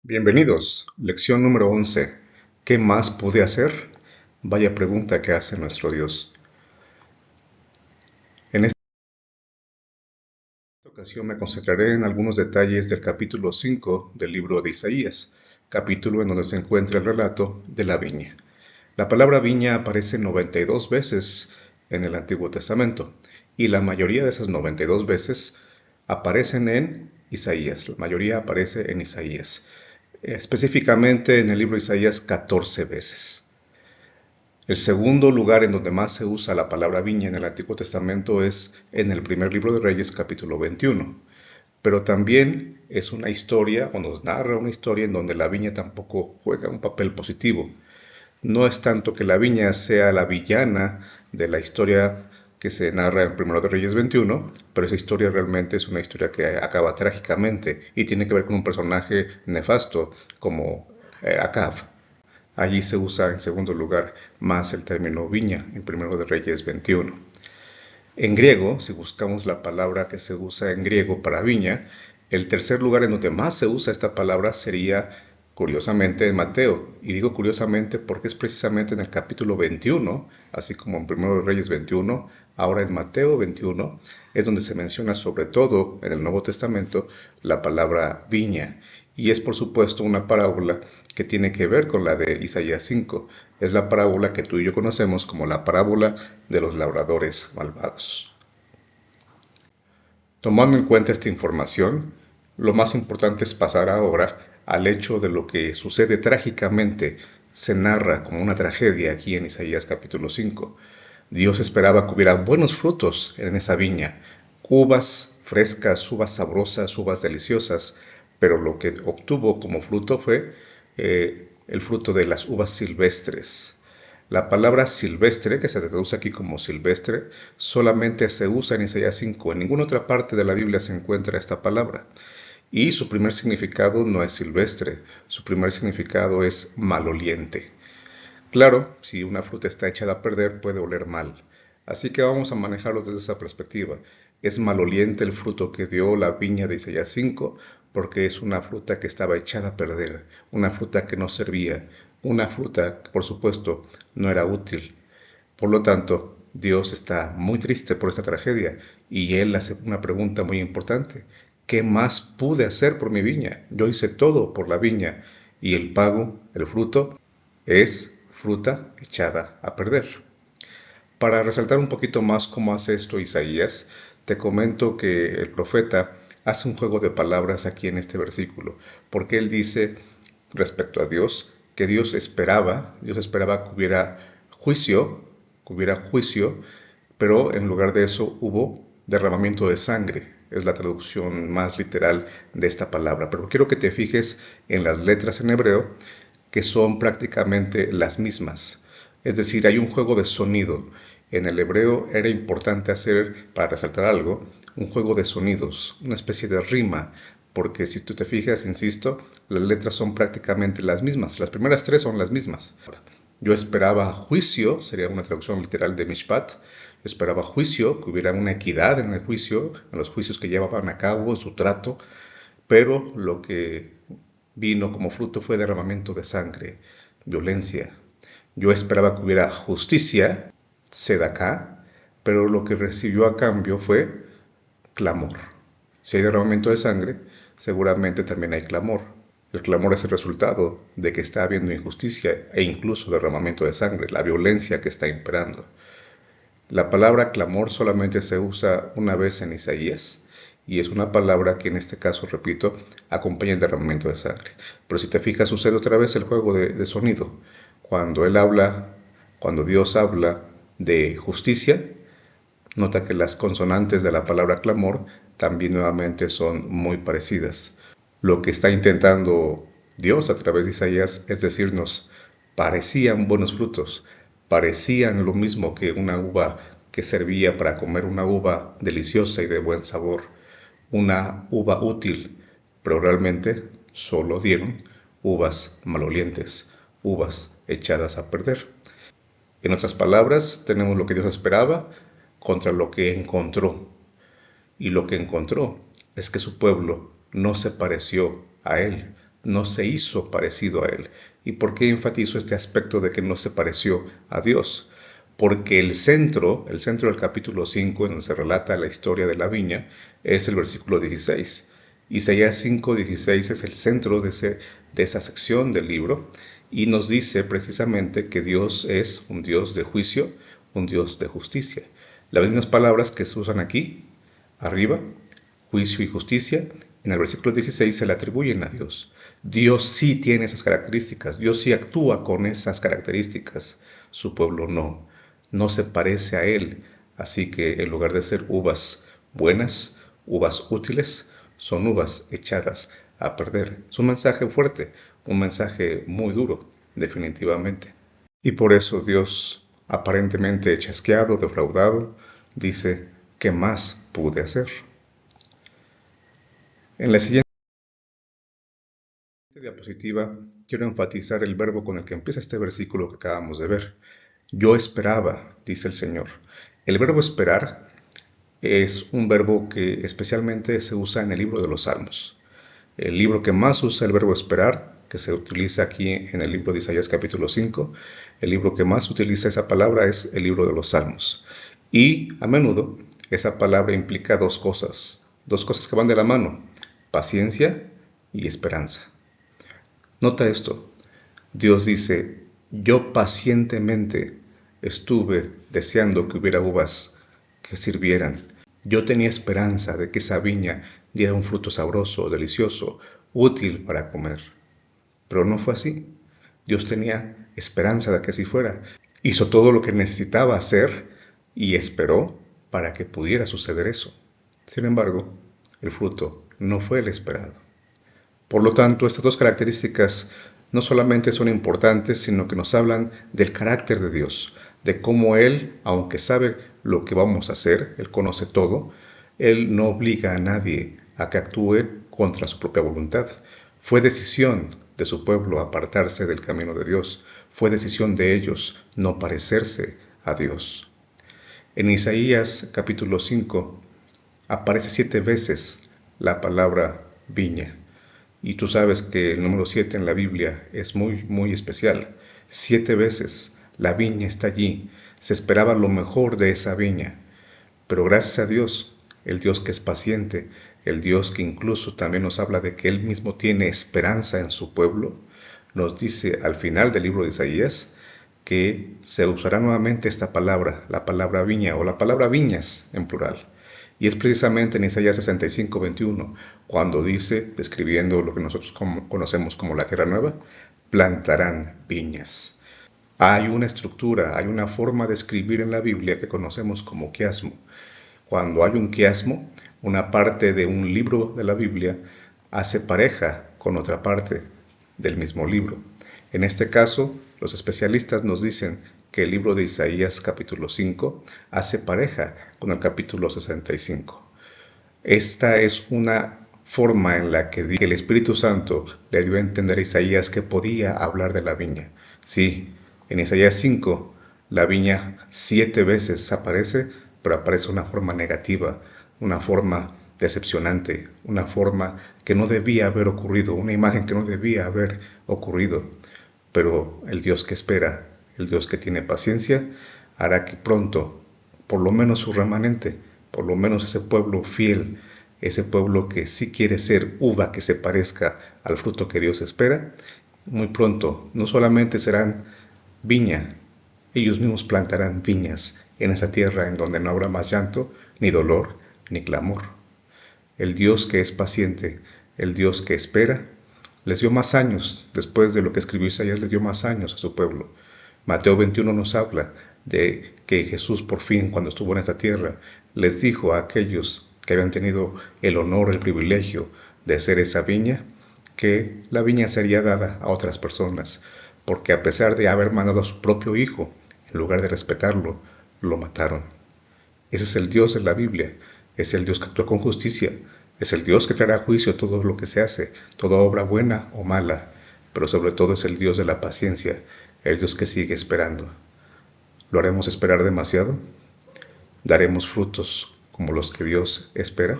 Bienvenidos, lección número 11. ¿Qué más pude hacer? Vaya pregunta que hace nuestro Dios. En esta ocasión me concentraré en algunos detalles del capítulo 5 del libro de Isaías, capítulo en donde se encuentra el relato de la viña. La palabra viña aparece 92 veces en el Antiguo Testamento y la mayoría de esas 92 veces aparecen en Isaías. La mayoría aparece en Isaías. Específicamente en el libro de Isaías 14 veces. El segundo lugar en donde más se usa la palabra viña en el Antiguo Testamento es en el primer libro de Reyes, capítulo 21. Pero también es una historia, o nos narra una historia en donde la viña tampoco juega un papel positivo. No es tanto que la viña sea la villana de la historia que se narra en Primero de Reyes 21, pero esa historia realmente es una historia que acaba trágicamente y tiene que ver con un personaje nefasto como Acab. Allí se usa en segundo lugar más el término viña en Primero de Reyes 21. En griego, si buscamos la palabra que se usa en griego para viña, el tercer lugar en donde más se usa esta palabra sería, curiosamente, en Mateo. Y digo curiosamente porque es precisamente en el capítulo 21, así como en Primero de Reyes 21, ahora en Mateo 21, es donde se menciona sobre todo en el Nuevo Testamento la palabra viña. Y es por supuesto una parábola que tiene que ver con la de Isaías 5. Es la parábola que tú y yo conocemos como la parábola de los labradores malvados. Tomando en cuenta esta información, lo más importante es pasar ahora al hecho de lo que sucede trágicamente, se narra como una tragedia aquí en Isaías capítulo 5. Dios esperaba que hubiera buenos frutos en esa viña, uvas frescas, uvas sabrosas, uvas deliciosas, pero lo que obtuvo como fruto fue el fruto de las uvas silvestres. La palabra silvestre, que se traduce aquí como silvestre, solamente se usa en Isaías 5. En ninguna otra parte de la Biblia se encuentra esta palabra. Y su primer significado no es silvestre, su primer significado es maloliente. Claro, si una fruta está echada a perder puede oler mal. Así que vamos a manejarlo desde esa perspectiva. Es maloliente el fruto que dio la viña de Isaías 5 porque es una fruta que estaba echada a perder, una fruta que no servía, una fruta que por supuesto no era útil. Por lo tanto, Dios está muy triste por esta tragedia y Él hace una pregunta muy importante. ¿Qué más pude hacer por mi viña? Yo hice todo por la viña y el pago, el fruto, es fruta echada a perder. Para resaltar un poquito más cómo hace esto Isaías, te comento que el profeta hace un juego de palabras aquí en este versículo, porque él dice respecto a Dios que Dios esperaba que hubiera juicio, pero en lugar de eso hubo derramamiento de sangre. Es la traducción más literal de esta palabra. Pero quiero que te fijes en las letras en hebreo, que son prácticamente las mismas. Es decir, hay un juego de sonido. En el hebreo era importante hacer, para resaltar algo, un juego de sonidos, una especie de rima, porque si tú te fijas, insisto, las letras son prácticamente las mismas. Las primeras tres son las mismas. Yo esperaba juicio, sería una traducción literal de Mishpat. Yo esperaba juicio, que hubiera una equidad en el juicio, en los juicios que llevaban a cabo, en su trato, pero lo que vino como fruto fue derramamiento de sangre, violencia. Yo esperaba que hubiera justicia, sedaká, pero lo que recibió a cambio fue clamor. Si hay derramamiento de sangre, seguramente también hay clamor. El clamor es el resultado de que está habiendo injusticia e incluso derramamiento de sangre, la violencia que está imperando. La palabra clamor solamente se usa una vez en Isaías y es una palabra que en este caso, repito, acompaña el derramamiento de sangre. Pero si te fijas, sucede otra vez el juego de sonido. Cuando Dios habla de justicia, nota que las consonantes de la palabra clamor también nuevamente son muy parecidas. Lo que está intentando Dios a través de Isaías es decirnos, parecían buenos frutos, parecían lo mismo que una uva que servía para comer, una uva deliciosa y de buen sabor, una uva útil, pero realmente solo dieron uvas malolientes, uvas echadas a perder. En otras palabras, tenemos lo que Dios esperaba contra lo que encontró. Y lo que encontró es que su pueblo no se pareció a él, no se hizo parecido a Él. ¿Y por qué enfatizo este aspecto de que no se pareció a Dios? Porque el centro del capítulo 5, en donde se relata la historia de la viña, es el versículo 16. Isaías 5:16 es el centro de esa sección del libro y nos dice precisamente que Dios es un Dios de juicio, un Dios de justicia. Las mismas palabras que se usan aquí, arriba, juicio y justicia, en el versículo 16 se le atribuyen a Dios. Dios sí tiene esas características, Dios sí actúa con esas características, su pueblo no se parece a Él, así que en lugar de ser uvas buenas, uvas útiles, son uvas echadas a perder. Es un mensaje fuerte, un mensaje muy duro, definitivamente. Y por eso Dios, aparentemente chasqueado, defraudado, dice, ¿qué más pude hacer? En la siguiente diapositiva quiero enfatizar el verbo con el que empieza este versículo que acabamos de ver. Yo esperaba, dice el Señor. El verbo esperar es un verbo que especialmente se usa en el libro de los Salmos. El libro que más usa el verbo esperar, que se utiliza aquí en el libro de Isaías capítulo 5, el libro que más utiliza esa palabra es el libro de los Salmos. Y a menudo esa palabra implica dos cosas que van de la mano, paciencia y esperanza. Nota esto, Dios dice, yo pacientemente estuve deseando que hubiera uvas que sirvieran. Yo tenía esperanza de que esa viña diera un fruto sabroso, delicioso, útil para comer. Pero no fue así. Dios tenía esperanza de que así fuera. Hizo todo lo que necesitaba hacer y esperó para que pudiera suceder eso. Sin embargo, el fruto no fue el esperado. Por lo tanto, estas dos características no solamente son importantes, sino que nos hablan del carácter de Dios, de cómo Él, aunque sabe lo que vamos a hacer, Él conoce todo, Él no obliga a nadie a que actúe contra su propia voluntad. Fue decisión de su pueblo apartarse del camino de Dios, fue decisión de ellos no parecerse a Dios. En Isaías capítulo 5 aparece 7 veces la palabra viña. Y tú sabes que el número 7 en la Biblia es muy, muy especial. 7 veces la viña está allí. Se esperaba lo mejor de esa viña. Pero gracias a Dios, el Dios que es paciente, el Dios que incluso también nos habla de que Él mismo tiene esperanza en su pueblo, nos dice al final del libro de Isaías que se usará nuevamente esta palabra, la palabra viña o la palabra viñas en plural. Y es precisamente en Isaías 65:21, cuando dice, describiendo lo que nosotros conocemos como la tierra nueva, plantarán viñas. Hay una estructura, hay una forma de escribir en la Biblia que conocemos como quiasmo. Cuando hay un quiasmo, una parte de un libro de la Biblia hace pareja con otra parte del mismo libro. En este caso, los especialistas nos dicen que el libro de Isaías capítulo 5 hace pareja con el capítulo 65. Esta es una forma en la que el Espíritu Santo le dio a entender a Isaías que podía hablar de la viña. Sí, en Isaías 5 la viña 7 veces aparece, pero aparece una forma negativa, una forma decepcionante, una forma que no debía haber ocurrido, una imagen que no debía haber ocurrido. Pero el Dios que espera, el Dios que tiene paciencia, hará que pronto, por lo menos su remanente, por lo menos ese pueblo fiel, ese pueblo que sí quiere ser uva que se parezca al fruto que Dios espera, muy pronto no solamente serán viña, ellos mismos plantarán viñas en esa tierra en donde no habrá más llanto, ni dolor, ni clamor. El Dios que es paciente, el Dios que espera, les dio más años, después de lo que escribió Isaías, les dio más años a su pueblo. Mateo 21 nos habla de que Jesús por fin, cuando estuvo en esta tierra, les dijo a aquellos que habían tenido el honor, el privilegio de ser esa viña, que la viña sería dada a otras personas, porque a pesar de haber mandado a su propio hijo, en lugar de respetarlo, lo mataron. Ese es el Dios de la Biblia, es el Dios que actúa con justicia, es el Dios que traerá a juicio todo lo que se hace, toda obra buena o mala, pero sobre todo es el Dios de la paciencia, el Dios que sigue esperando. ¿Lo haremos esperar demasiado? ¿Daremos frutos como los que Dios espera?